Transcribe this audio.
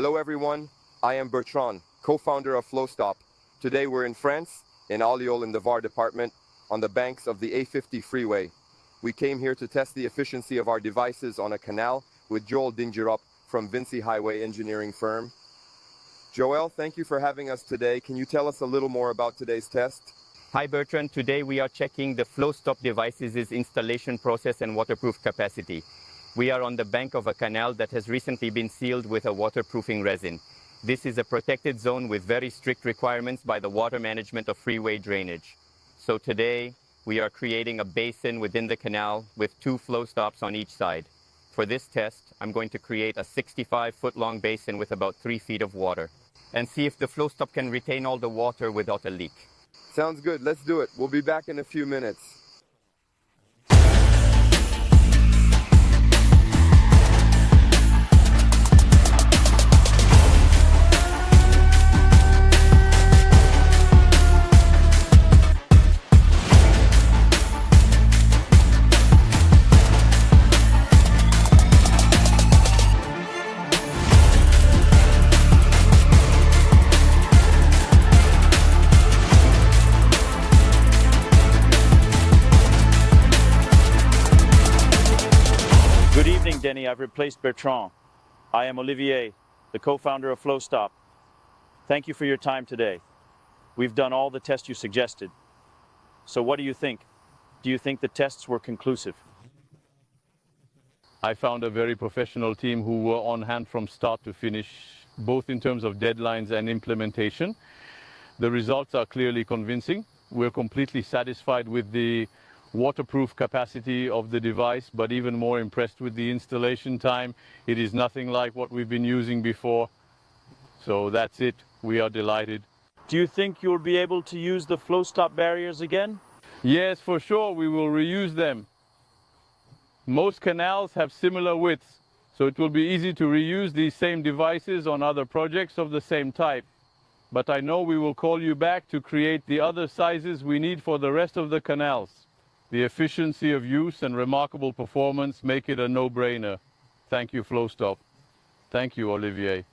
Hello everyone, I am Bertrand, co-founder of FlowStop. Today we're in France, in Alliol in the Var department, on the banks of the A50 freeway. We came here to test the efficiency of our devices on a canal with Joel Dingerop from Vinci Highway engineering firm. Joel, thank you for having us today. Can you tell us a little more about today's test? Hi Bertrand, today we are checking the FlowStop device's installation process and waterproof capacity. We are on the bank of a canal that has recently been sealed with a waterproofing resin. This is a protected zone with very strict requirements by the water management of freeway drainage. So today we are creating a basin within the canal with 2 flow stops on each side. For this test, I'm going to create a 65-foot long basin with about 3 feet of water and see if the flow stop can retain all the water without a leak. Sounds good, let's do it. We'll be back in a few minutes. Good evening, Denny. I've replaced Bertrand. I am Olivier, the co-founder of FlowStop. Thank you for your time today. We've done all the tests you suggested. So what do you think? Do you think the tests were conclusive? I found a very professional team who were on hand from start to finish, both in terms of deadlines and implementation. The results are clearly convincing. We're completely satisfied with the waterproof capacity of the device, but even more impressed with the installation time. It is nothing like what we've been using before. So that's it. We are delighted. Do you think you'll be able to use the FlowStop barriers again? Yes, for sure. We will reuse them. Most canals have similar widths, so it will be easy to reuse these same devices on other projects of the same type. But I know we will call you back to create the other sizes we need for the rest of the canals. The efficiency of use and remarkable performance make it a no-brainer. Thank you, FlowStop. Thank you, Olivier.